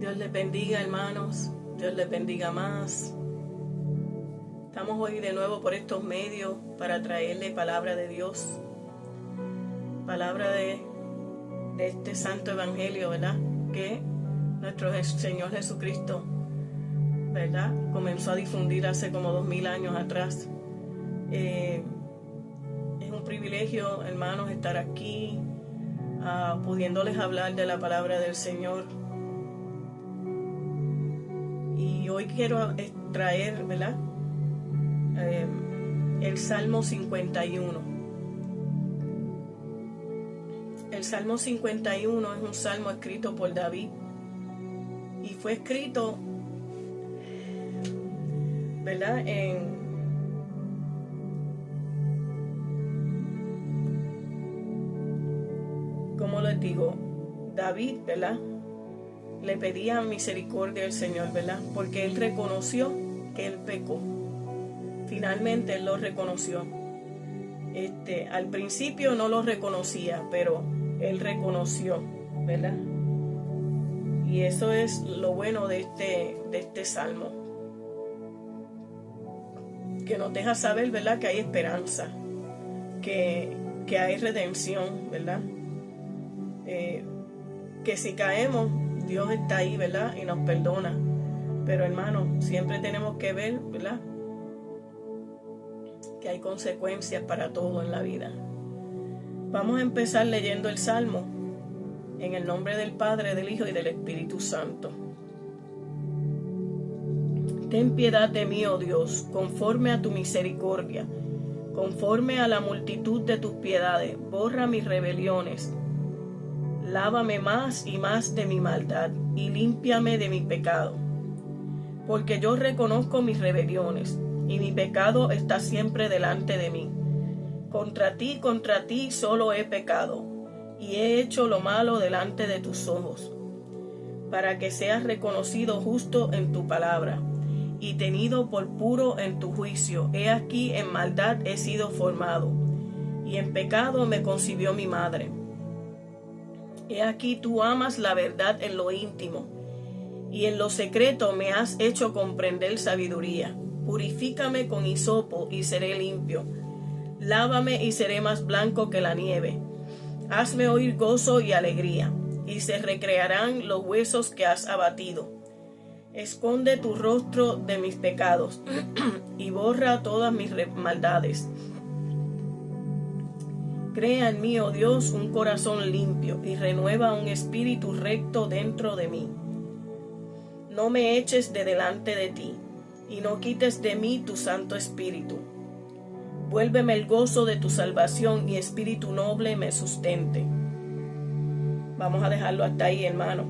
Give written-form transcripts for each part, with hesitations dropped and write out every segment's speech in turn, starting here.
Dios les bendiga, hermanos. Dios les bendiga más. Estamos hoy de nuevo por estos medios para traerle palabra de Dios. Palabra de este santo evangelio, ¿verdad? Que nuestro Señor Jesucristo, ¿verdad? Comenzó a difundir hace como 2000 años atrás. Es un privilegio, hermanos, estar aquí, pudiéndoles hablar de la palabra del Señor. Y hoy quiero traer, ¿verdad? El Salmo 51. El Salmo 51 es un salmo escrito por David y fue escrito, ¿verdad? Como les digo, David, ¿verdad? Le pedía misericordia al Señor, ¿verdad? Porque él reconoció que él pecó. Finalmente él lo reconoció. Al principio no lo reconocía, pero él reconoció, ¿verdad? Y eso es lo bueno de este salmo, que nos deja saber, ¿verdad? Que hay esperanza, que hay redención, ¿verdad? Que si caemos, Dios está ahí, ¿verdad? Y nos perdona. Pero hermano, siempre tenemos que ver, ¿verdad? Que hay consecuencias para todo en la vida. Vamos a empezar leyendo el Salmo en el nombre del Padre, del Hijo y del Espíritu Santo. Ten piedad de mí, oh Dios, conforme a tu misericordia, conforme a la multitud de tus piedades, borra mis rebeliones. Lávame más y más de mi maldad y límpiame de mi pecado. Porque yo reconozco mis rebeliones y mi pecado está siempre delante de mí. Contra ti solo he pecado y he hecho lo malo delante de tus ojos, para que seas reconocido justo en tu palabra y tenido por puro en tu juicio. He aquí en maldad he sido formado y en pecado me concibió mi madre. He aquí tú amas la verdad en lo íntimo, y en lo secreto me has hecho comprender sabiduría. Purifícame con hisopo y seré limpio. Lávame y seré más blanco que la nieve. Hazme oír gozo y alegría, y se recrearán los huesos que has abatido. Esconde tu rostro de mis pecados, y borra todas mis maldades. Crea en mí, oh Dios, un corazón limpio y renueva un espíritu recto dentro de mí. No me eches de delante de ti y no quites de mí tu Santo Espíritu. Vuélveme el gozo de tu salvación y espíritu noble me sustente. Vamos a dejarlo hasta ahí, hermano.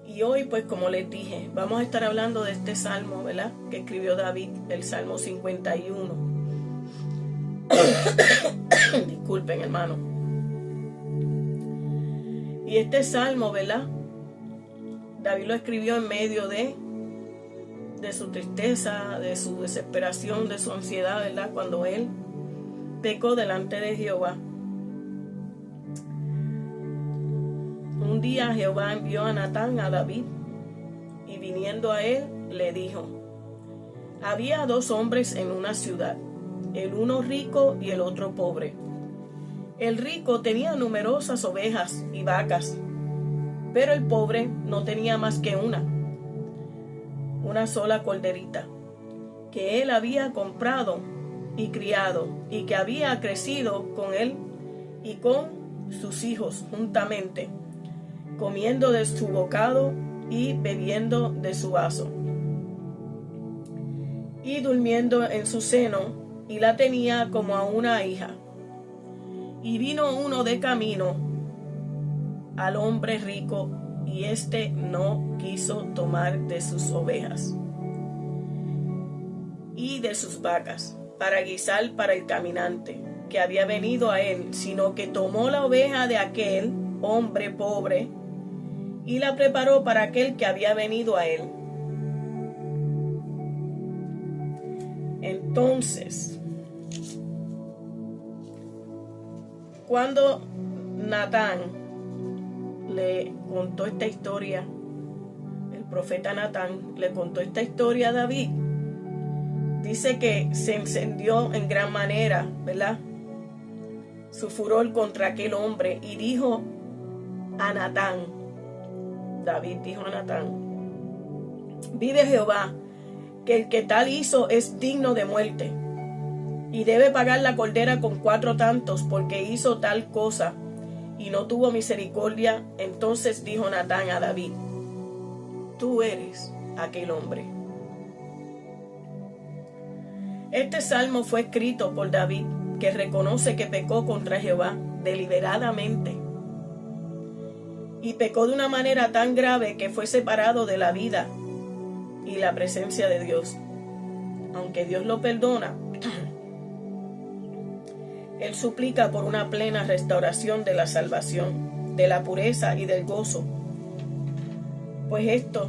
Y hoy, pues como les dije, vamos a estar hablando de este salmo, ¿verdad? Que escribió David, el Salmo 51. Disculpen, hermano. Y este salmo, ¿verdad? David lo escribió en medio de su tristeza, de su desesperación, de su ansiedad, ¿verdad? Cuando él pecó delante de Jehová. Un día Jehová envió a Natán a David, y viniendo a él le dijo: había dos hombres en una ciudad, el uno rico y el otro pobre. El rico tenía numerosas ovejas y vacas, pero el pobre no tenía más que una sola corderita, que él había comprado y criado, y que había crecido con él y con sus hijos juntamente, comiendo de su bocado y bebiendo de su vaso, y durmiendo en su seno, y la tenía como a una hija. Y vino uno de camino al hombre rico, y éste no quiso tomar de sus ovejas y de sus vacas para guisar para el caminante que había venido a él, sino que tomó la oveja de aquel hombre pobre y la preparó para aquel que había venido a él. Entonces, cuando Natán le contó esta historia, el profeta Natán le contó esta historia a David, dice que se encendió en gran manera, ¿verdad?, su furor contra aquel hombre y dijo a Natán, David dijo a Natán: vive Jehová, que el que tal hizo es digno de muerte, y debe pagar la cordera con 4 tantos, porque hizo tal cosa y no tuvo misericordia. Entonces dijo Natán a David: tú eres aquel hombre. Este salmo fue escrito por David, que reconoce que pecó contra Jehová deliberadamente, y pecó de una manera tan grave que fue separado de la vida y la presencia de Dios. Aunque Dios lo perdona, Él suplica por una plena restauración de la salvación, de la pureza y del gozo, pues estos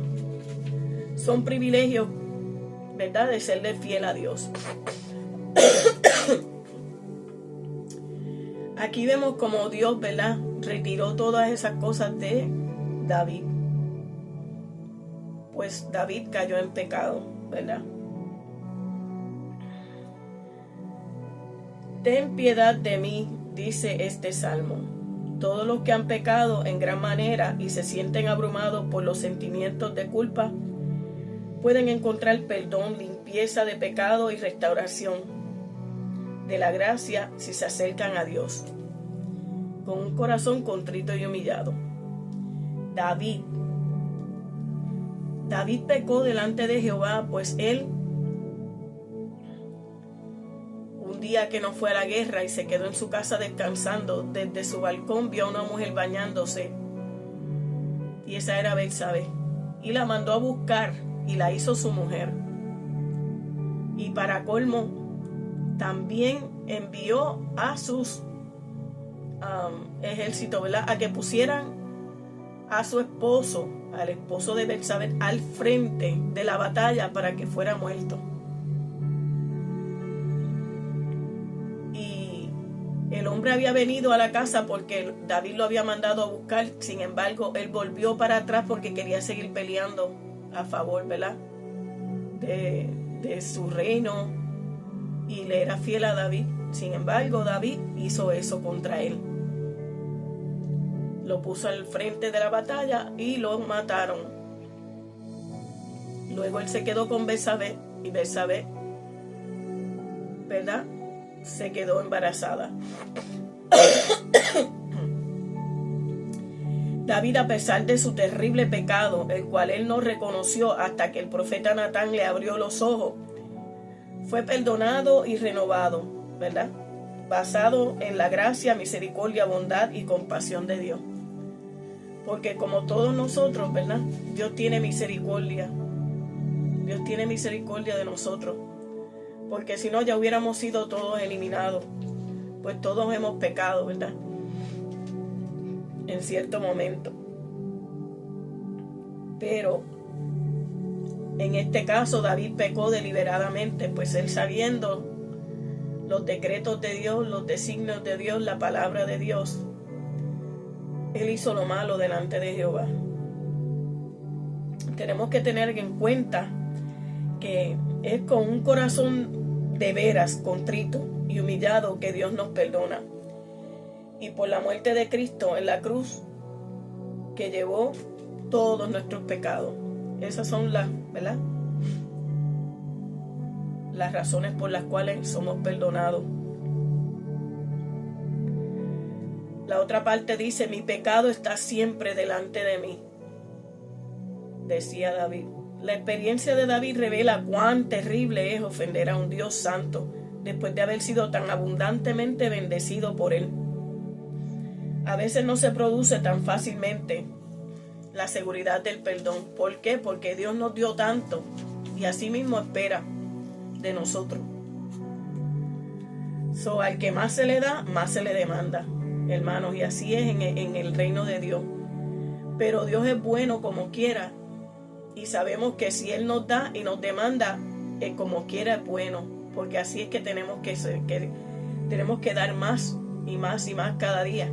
son privilegios, ¿verdad?, de serle fiel a Dios. Aquí vemos como Dios, ¿verdad?, retiró todas esas cosas de David, pues David cayó en pecado, ¿verdad? Ten piedad de mí, dice este salmo. Todos los que han pecado en gran manera y se sienten abrumados por los sentimientos de culpa pueden encontrar perdón, limpieza de pecado y restauración de la gracia si se acercan a Dios con un corazón contrito y humillado. David pecó delante de Jehová, pues él, un día que no fue a la guerra y se quedó en su casa descansando, desde su balcón vio a una mujer bañándose, y esa era Betsabé, y la mandó a buscar y la hizo su mujer. Y para colmo, también envió a sus ejércitos, ¿verdad?, a que pusieran a su esposo, al esposo de Betsabé, al frente de la batalla para que fuera muerto. Y el hombre había venido a la casa porque David lo había mandado a buscar. Sin embargo, él volvió para atrás porque quería seguir peleando a favor, ¿verdad?, de su reino, y le era fiel a David. Sin embargo, David hizo eso contra él. Lo puso al frente de la batalla y lo mataron. Luego él se quedó con Betsabé, y Betsabé, ¿verdad?, se quedó embarazada. David, a pesar de su terrible pecado, el cual él no reconoció hasta que el profeta Natán le abrió los ojos, fue perdonado y renovado, ¿verdad?, basado en la gracia, misericordia, bondad y compasión de Dios. Porque como todos nosotros, ¿verdad?, Dios tiene misericordia. Dios tiene misericordia de nosotros. Porque si no, ya hubiéramos sido todos eliminados. Pues todos hemos pecado, ¿verdad?, en cierto momento. Pero en este caso David pecó deliberadamente, pues él, sabiendo los decretos de Dios, los designios de Dios, la palabra de Dios, él hizo lo malo delante de Jehová. Tenemos que tener en cuenta que es con un corazón de veras contrito y humillado que Dios nos perdona. Y por la muerte de Cristo en la cruz, que llevó todos nuestros pecados. Esas son las, ¿verdad?, las razones por las cuales somos perdonados. La otra parte dice: mi pecado está siempre delante de mí, decía David. La experiencia de David revela cuán terrible es ofender a un Dios santo después de haber sido tan abundantemente bendecido por él. A veces no se produce tan fácilmente la seguridad del perdón. ¿Por qué? Porque Dios nos dio tanto y así mismo espera de nosotros. Al que más se le da, más se le demanda, hermanos, y así es en el reino de Dios. Pero Dios es bueno como quiera, y sabemos que si Él nos da y nos demanda, como quiera es bueno, porque así es que tenemos que dar más y más y más cada día.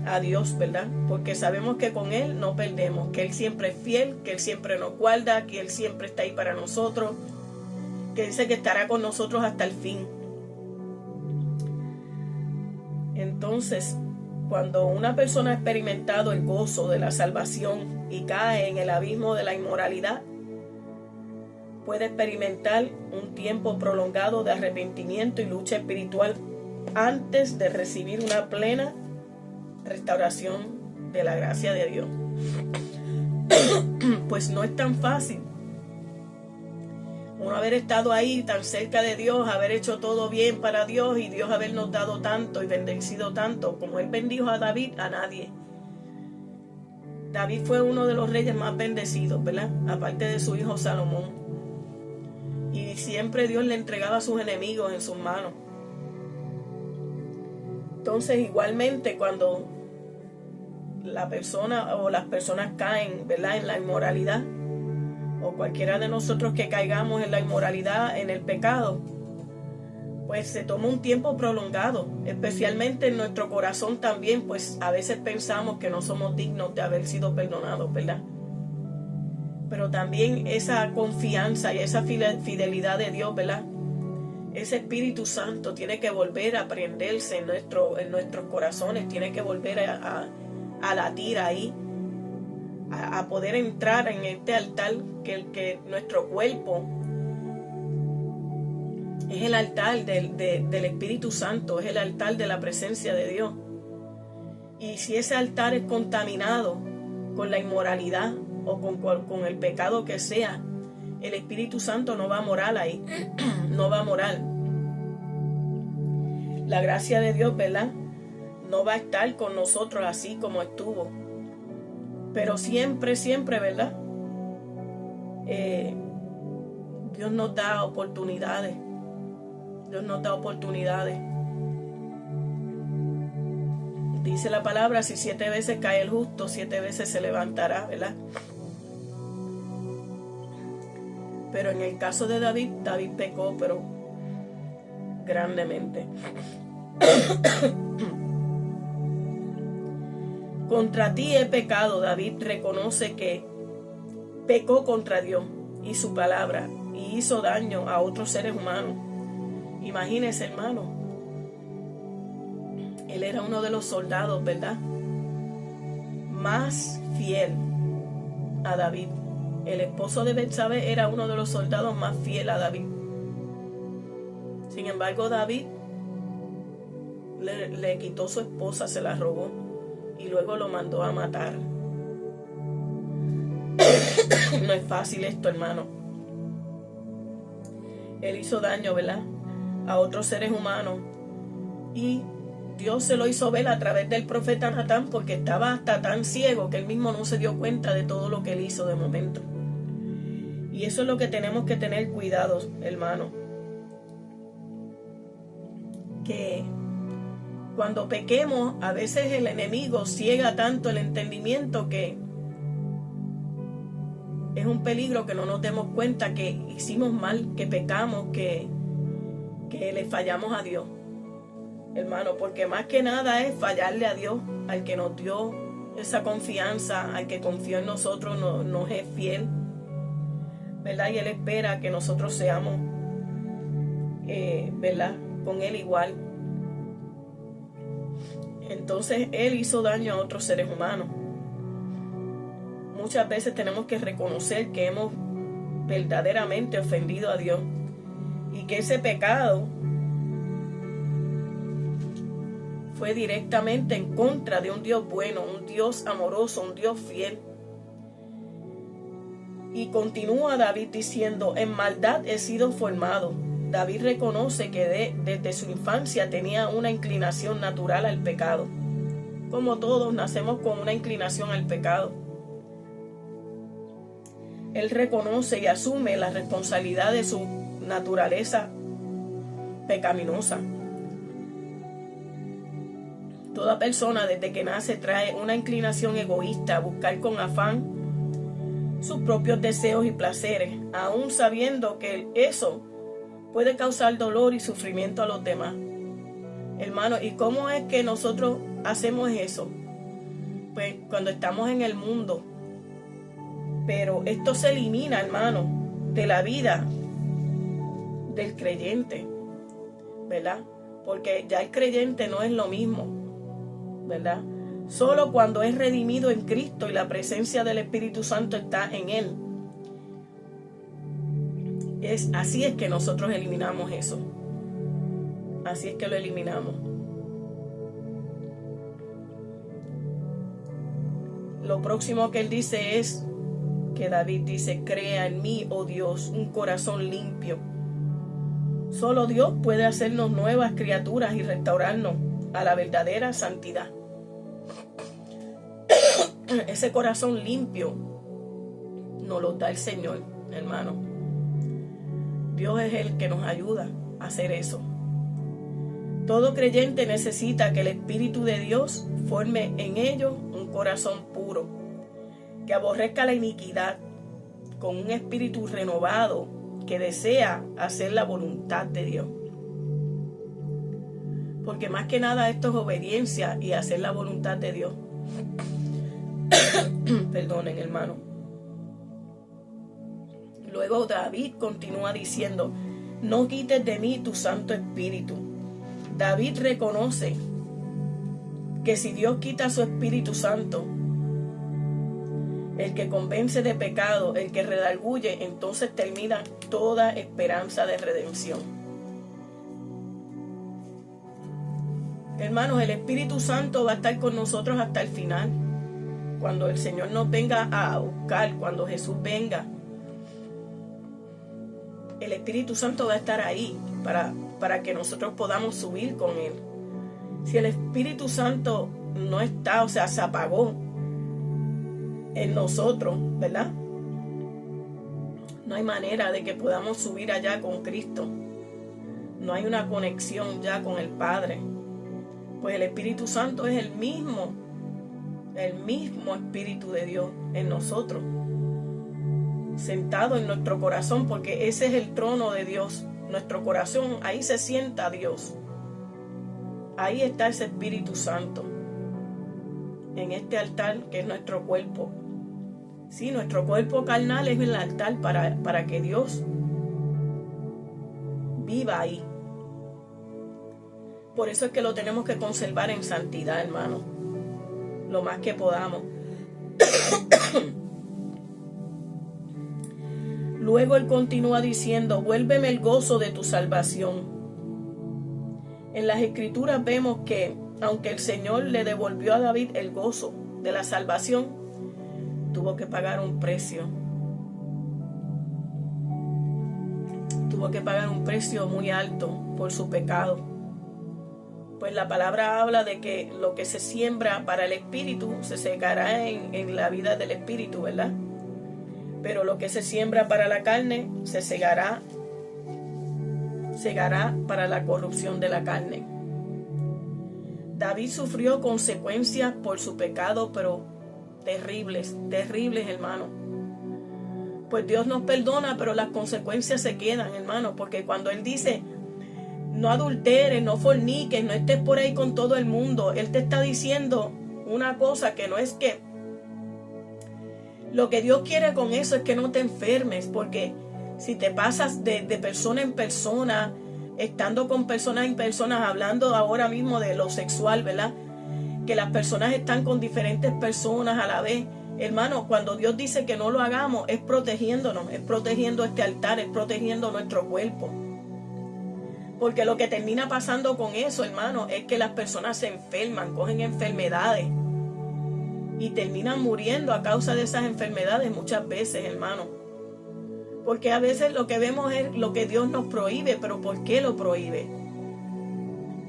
a Dios, ¿verdad? Porque sabemos que con Él no perdemos, que Él siempre es fiel, que Él siempre nos guarda, que Él siempre está ahí para nosotros, que dice que estará con nosotros hasta el fin. Entonces, cuando una persona ha experimentado el gozo de la salvación y cae en el abismo de la inmoralidad, puede experimentar un tiempo prolongado de arrepentimiento y lucha espiritual antes de recibir una plena restauración de la gracia de Dios. Pues no es tan fácil uno haber estado ahí tan cerca de Dios, haber hecho todo bien para Dios y Dios habernos dado tanto y bendecido tanto como Él bendijo a David, a nadie. David fue uno de los reyes más bendecidos, ¿verdad? Aparte de su hijo Salomón. Y siempre Dios le entregaba a sus enemigos en sus manos. Entonces, igualmente, cuando la persona o las personas caen, ¿verdad?, en la inmoralidad, o cualquiera de nosotros que caigamos en la inmoralidad, en el pecado, pues se toma un tiempo prolongado, especialmente en nuestro corazón también, pues a veces pensamos que no somos dignos de haber sido perdonados, ¿verdad? Pero también esa confianza y esa fidelidad de Dios, ¿verdad? Ese Espíritu Santo tiene que volver a prenderse en nuestros corazones, tiene que volver a latir ahí, a poder entrar en este altar que nuestro cuerpo es el altar del Espíritu Santo, es el altar de la presencia de Dios. Y si ese altar es contaminado con la inmoralidad o con el pecado que sea, el Espíritu Santo no va a morar ahí, no va a morar. La gracia de Dios, ¿verdad?, no va a estar con nosotros así como estuvo. Pero siempre, siempre, ¿verdad?, Dios nos da oportunidades. Dios nos da oportunidades. Dice la palabra, si 7 veces cae el justo, 7 veces se levantará, ¿verdad? Pero en el caso de David, David pecó, pero grandemente. Contra ti he pecado. David reconoce que pecó contra Dios y su palabra y hizo daño a otros seres humanos. Imagínese, hermano, él era uno de los soldados, ¿verdad?, más fiel a David. El esposo de Betsabé era uno de los soldados más fiel a David. Sin embargo, David le quitó su esposa, se la robó y luego lo mandó a matar. No es fácil esto, hermano. Él hizo daño, ¿verdad?, a otros seres humanos, y Dios se lo hizo ver a través del profeta Natán, porque estaba hasta tan ciego que él mismo no se dio cuenta de todo lo que él hizo de momento. Y eso es lo que tenemos que tener cuidado, hermano, que cuando pequemos, a veces el enemigo ciega tanto el entendimiento que es un peligro que no nos demos cuenta que hicimos mal, que pecamos, que le fallamos a Dios, hermano, porque más que nada es fallarle a Dios, al que nos dio esa confianza, al que confió en nosotros, nos es fiel, ¿verdad? Y Él espera que nosotros seamos, ¿verdad?, con Él igual. Entonces Él hizo daño a otros seres humanos. Muchas veces tenemos que reconocer que hemos verdaderamente ofendido a Dios y que ese pecado fue directamente en contra de un Dios bueno, un Dios amoroso, un Dios fiel. Y continúa David diciendo, en maldad he sido formado. David reconoce que desde su infancia tenía una inclinación natural al pecado. Como todos, nacemos con una inclinación al pecado. Él reconoce y asume la responsabilidad de su naturaleza pecaminosa. Toda persona desde que nace trae una inclinación egoísta a buscar con afán sus propios deseos y placeres, aún sabiendo que eso puede causar dolor y sufrimiento a los demás. Hermano, ¿y cómo es que nosotros hacemos eso? pues cuando estamos en el mundo. Pero esto se elimina, hermano, de la vida del creyente, ¿verdad? Porque ya el creyente no es lo mismo, ¿verdad? Solo cuando es redimido en Cristo y la presencia del Espíritu Santo está en él. Así es que nosotros eliminamos eso. Así es que lo eliminamos. Lo próximo que él dice es que David dice: crea en mí, oh Dios, un corazón limpio. Solo Dios puede hacernos nuevas criaturas y restaurarnos a la verdadera santidad. Ese corazón limpio nos lo da el Señor, hermano. Dios es el que nos ayuda a hacer eso. Todo creyente necesita que el Espíritu de Dios forme en ellos un corazón puro, que aborrezca la iniquidad, con un espíritu renovado que desea hacer la voluntad de Dios. Porque más que nada esto es obediencia y hacer la voluntad de Dios. Perdonen, hermano. Luego David continúa diciendo: no quites de mí tu Santo Espíritu. David reconoce que si Dios quita su Espíritu Santo, el que convence de pecado, el que redarguye, entonces termina toda esperanza de redención. Hermanos, el Espíritu Santo va a estar con nosotros hasta el final. Cuando el Señor nos venga a buscar, cuando Jesús venga, el Espíritu Santo va a estar ahí para que nosotros podamos subir con Él. Si el Espíritu Santo no está, o sea, se apagó en nosotros, ¿verdad? No hay manera de que podamos subir allá con Cristo. No hay una conexión ya con el Padre. Pues el Espíritu Santo es el mismo Espíritu de Dios en nosotros, sentado en nuestro corazón, porque ese es el trono de Dios. Nuestro corazón, ahí se sienta Dios. Ahí está ese Espíritu Santo, en este altar que es nuestro cuerpo. Sí, nuestro cuerpo carnal es el altar para que Dios viva ahí. Por eso es que lo tenemos que conservar en santidad, hermano, lo más que podamos. Luego él continúa diciendo: vuélveme el gozo de tu salvación. En las Escrituras vemos que, aunque el Señor le devolvió a David el gozo de la salvación, tuvo que pagar un precio. Tuvo que pagar un precio muy alto por su pecado. Pues la palabra habla de que lo que se siembra para el espíritu se segará en la vida del espíritu, ¿verdad? Pero lo que se siembra para la carne se segará para la corrupción de la carne. David sufrió consecuencias por su pecado, pero terribles, hermano. Pues Dios nos perdona, pero las consecuencias se quedan, hermano, porque cuando Él dice: no adulteres, no forniques, no estés por ahí con todo el mundo, Él te está diciendo una cosa que no es que... Lo que Dios quiere con eso es que no te enfermes, porque si te pasas de persona en persona, estando con personas en personas, hablando ahora mismo de lo sexual, ¿verdad? Que las personas están con diferentes personas a la vez. Hermano, cuando Dios dice que no lo hagamos, es protegiéndonos, es protegiendo este altar, es protegiendo nuestro cuerpo. Porque lo que termina pasando con eso, hermano, es que las personas se enferman, cogen enfermedades y terminan muriendo a causa de esas enfermedades muchas veces, hermano. Porque a veces lo que vemos es lo que Dios nos prohíbe, pero ¿por qué lo prohíbe?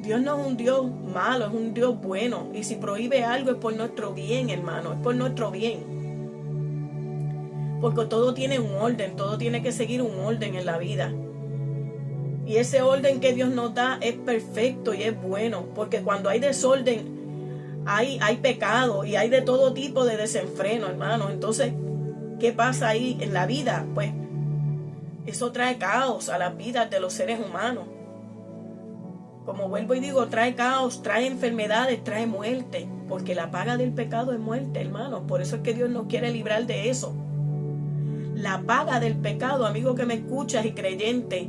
Dios no es un Dios malo, es un Dios bueno. Y si prohíbe algo es por nuestro bien, hermano, es por nuestro bien. Porque todo tiene un orden, todo tiene que seguir un orden en la vida. Y ese orden que Dios nos da es perfecto y es bueno. Porque cuando hay desorden, hay pecado y hay de todo tipo de desenfreno, hermano. Entonces, ¿qué pasa ahí en la vida? Pues eso trae caos a las vidas de los seres humanos. Como vuelvo y digo, trae caos, trae enfermedades, trae muerte. Porque la paga del pecado es muerte, hermanos. Por eso es que Dios nos quiere librar de eso. La paga del pecado, amigo que me escuchas y creyente,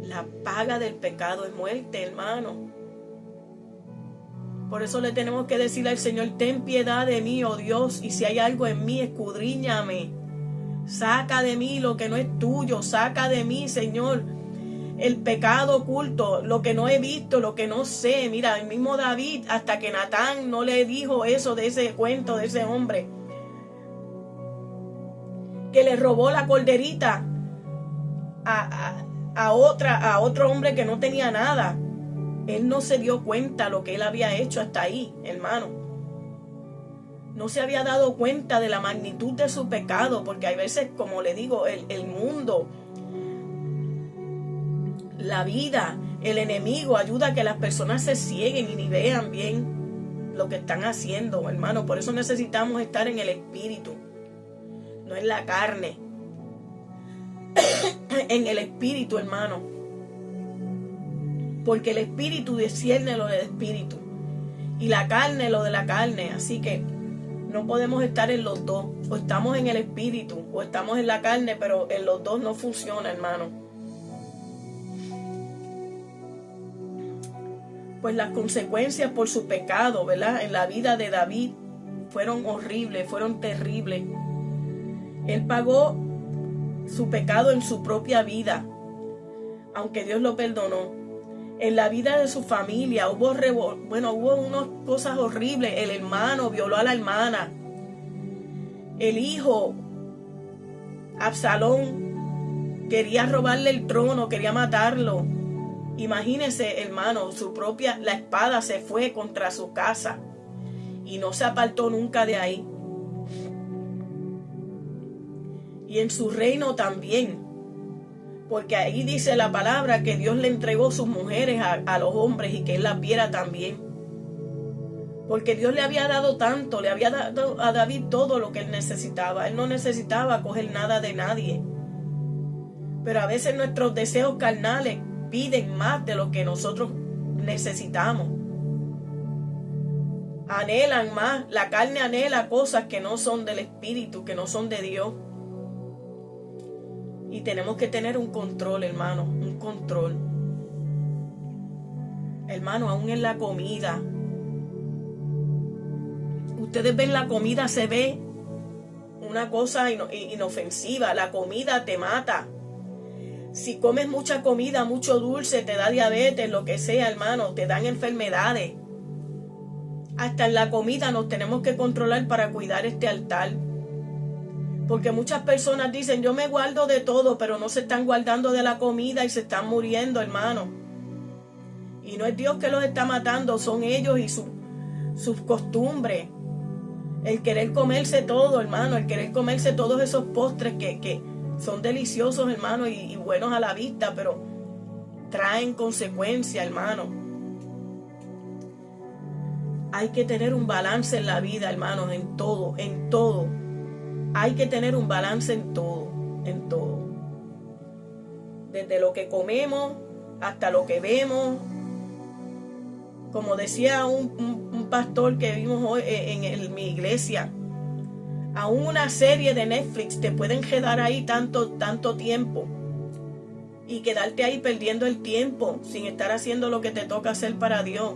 la paga del pecado es muerte, hermano. Por eso le tenemos que decir al Señor, ten piedad de mí, oh Dios, y si hay algo en mí, escudriñame. Saca de mí lo que no es tuyo, saca de mí, Señor, el pecado oculto, lo que no he visto, lo que no sé. Mira, el mismo David, hasta que Natán no le dijo eso de ese cuento de ese hombre que le robó la corderita a otro hombre que no tenía nada. Él no se dio cuenta lo que él había hecho hasta ahí, hermano. No se había dado cuenta de la magnitud de su pecado, porque hay veces, como le digo, el mundo, la vida, el enemigo ayuda a que las personas se cieguen y ni vean bien lo que están haciendo, hermano. Por eso necesitamos estar en el espíritu, no en la carne. En el espíritu, hermano. Porque el espíritu discierne lo del espíritu y la carne lo de la carne. Así que no podemos estar en los dos. O estamos en el espíritu o estamos en la carne, pero en los dos no funciona, hermano. Pues las consecuencias por su pecado, ¿verdad?, en la vida de David fueron horribles, fueron terribles. Él pagó su pecado en su propia vida, aunque Dios lo perdonó. En la vida de su familia hubo unas cosas horribles. El hermano violó a la hermana. El hijo, Absalón, quería robarle el trono, quería matarlo. Imagínese, hermano, la espada se fue contra su casa y no se apartó nunca de ahí. Y en su reino también, porque ahí dice la palabra que Dios le entregó sus mujeres a los hombres y que él las viera también. Porque Dios le había dado tanto, le había dado a David todo lo que él necesitaba. Él no necesitaba coger nada de nadie. Pero a veces nuestros deseos carnales piden más de lo que nosotros necesitamos. Anhelan más, la carne anhela cosas que no son del espíritu, que no son de Dios. Y tenemos que tener un control, hermano, un control. Hermano, aún en la comida. Ustedes ven la comida, se ve una cosa inofensiva. La comida te mata. Si comes mucha comida, mucho dulce, te da diabetes, lo que sea, hermano, te dan enfermedades. Hasta en la comida nos tenemos que controlar para cuidar este altar. Porque muchas personas dicen, yo me guardo de todo, pero no se están guardando de la comida y se están muriendo, hermano. Y no es Dios que los está matando, son ellos y sus costumbres. El querer comerse todo, hermano, el querer comerse todos esos postres que son deliciosos, hermano, y buenos a la vista, pero traen consecuencias, hermano. Hay que tener un balance en la vida, hermanos, en todo, en todo. Hay que tener un balance en todo, en todo. Desde lo que comemos hasta lo que vemos. Como decía un pastor que vimos hoy en mi iglesia, aún una serie de Netflix te pueden quedar ahí tanto tiempo y quedarte ahí perdiendo el tiempo sin estar haciendo lo que te toca hacer para Dios.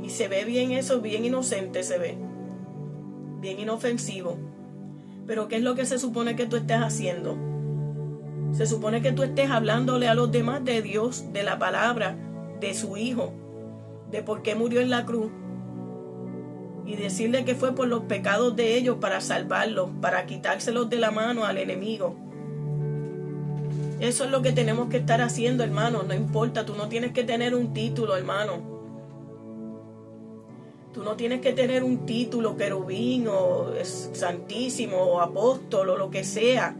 Y se ve bien eso, bien inocente se ve, bien inofensivo. Pero ¿qué es lo que se supone que tú estés haciendo? Se supone que tú estés hablándole a los demás de Dios, de la palabra, de su Hijo, de por qué murió en la cruz. Y decirle que fue por los pecados de ellos para salvarlos, para quitárselos de la mano al enemigo. Eso es lo que tenemos que estar haciendo, hermano. No importa, tú no tienes que tener un título, hermano. Tú no tienes que tener un título, querubín o santísimo o apóstol o lo que sea,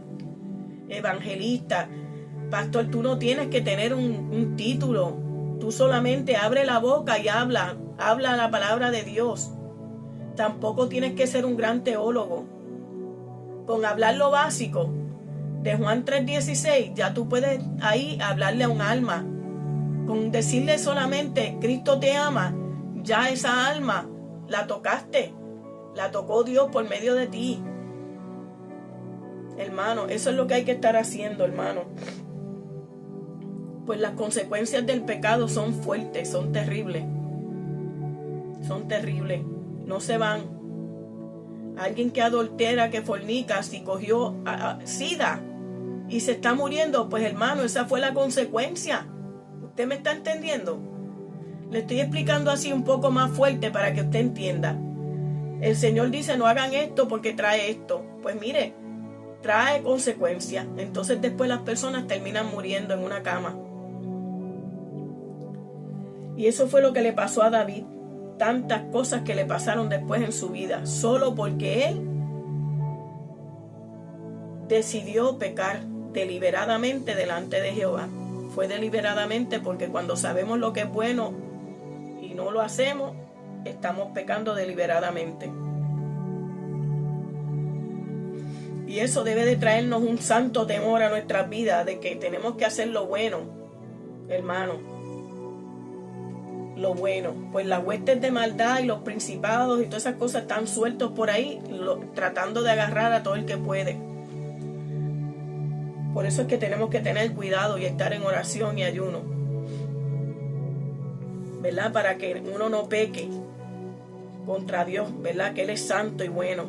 evangelista, pastor. Tú no tienes que tener un título. Tú solamente abre la boca y habla la palabra de Dios. Tampoco tienes que ser un gran teólogo. Con hablar lo básico de Juan 3:16, ya tú puedes ahí hablarle a un alma. Con decirle solamente Cristo te ama, ya esa alma la tocaste, la tocó Dios por medio de ti. Hermano, eso es lo que hay que estar haciendo, hermano. Pues las consecuencias del pecado son fuertes, son terribles. Son terribles, no se van. Alguien que adultera, que fornica, si cogió sida y se está muriendo, pues hermano, esa fue la consecuencia. ¿Usted me está entendiendo? Le estoy explicando así un poco más fuerte para que usted entienda. El Señor dice, no hagan esto porque trae esto. Pues mire, trae consecuencias. Entonces después las personas terminan muriendo en una cama. Y eso fue lo que le pasó a David. Tantas cosas que le pasaron después en su vida, solo porque él decidió pecar deliberadamente delante de Jehová. Fue deliberadamente porque cuando sabemos lo que es bueno y no lo hacemos, estamos pecando deliberadamente. Y eso debe de traernos un santo temor a nuestras vidas, de que tenemos que hacer lo bueno, hermano. Lo bueno, pues las huestes de maldad y los principados y todas esas cosas están sueltos por ahí, tratando de agarrar a todo el que puede. Por eso es que tenemos que tener cuidado y estar en oración y ayuno, ¿verdad? Para que uno no peque contra Dios, ¿verdad? Que Él es santo y bueno.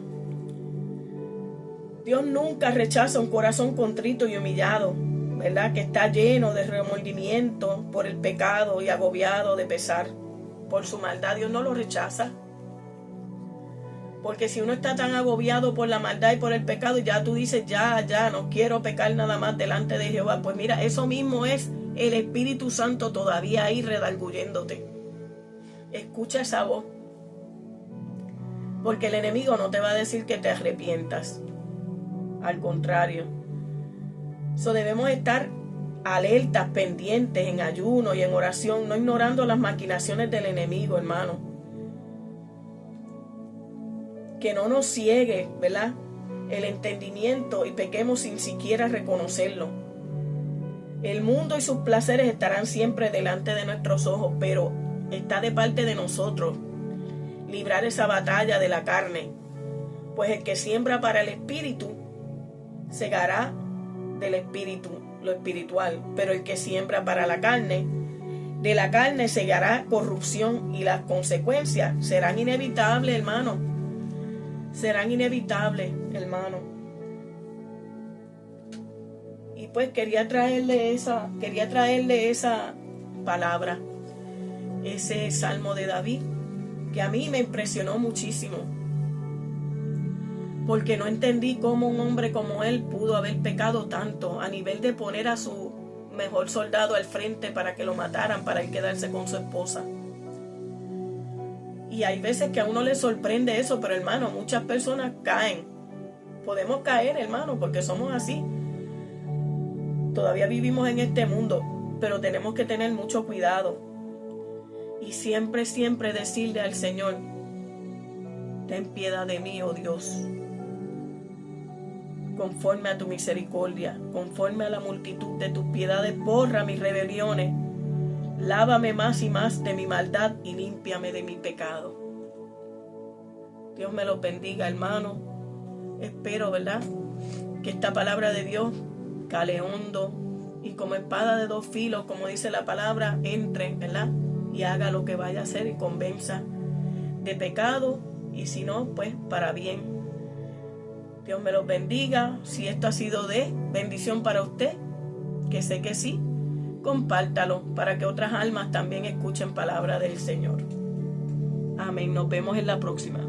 Dios nunca rechaza un corazón contrito y humillado, ¿verdad? Que está lleno de remordimiento por el pecado y agobiado de pesar por su maldad. Dios no lo rechaza. Porque si uno está tan agobiado por la maldad y por el pecado, ya tú dices, ya, no quiero pecar nada más delante de Jehová. Pues mira, eso mismo es el Espíritu Santo todavía ahí redarguyéndote. Escucha esa voz. Porque el enemigo no te va a decir que te arrepientas. Al contrario. Debemos estar alertas, pendientes, en ayuno y en oración, no ignorando las maquinaciones del enemigo, hermano. Que no nos ciegue, ¿verdad?, el entendimiento y pequemos sin siquiera reconocerlo. El mundo y sus placeres estarán siempre delante de nuestros ojos, pero está de parte de nosotros librar esa batalla de la carne, pues el que siembra para el espíritu segará del espíritu lo espiritual, pero el que siembra para la carne, de la carne segará corrupción, y las consecuencias serán inevitables, hermano. Serán inevitables, hermano. Y pues quería traerle esa palabra, ese salmo de David, que a mí me impresionó muchísimo. Porque no entendí cómo un hombre como él pudo haber pecado tanto, a nivel de poner a su mejor soldado al frente para que lo mataran, para él quedarse con su esposa. Y hay veces que a uno le sorprende eso, pero hermano, muchas personas caen. Podemos caer, hermano, porque somos así. Todavía vivimos en este mundo, pero tenemos que tener mucho cuidado. Y siempre decirle al Señor, ten piedad de mí, oh Dios. Conforme a tu misericordia, conforme a la multitud de tus piedades, borra mis rebeliones, lávame más y más de mi maldad y límpiame de mi pecado. Dios me los bendiga, hermano. Espero, ¿verdad?, que esta palabra de Dios cale hondo y como espada de dos filos, como dice la palabra, entre, ¿verdad?, y haga lo que vaya a hacer y convenza de pecado, y si no, pues para bien. Dios me los bendiga. Si esto ha sido de bendición para usted, que sé que sí, compártalo para que otras almas también escuchen palabra del Señor. Amén. Nos vemos en la próxima.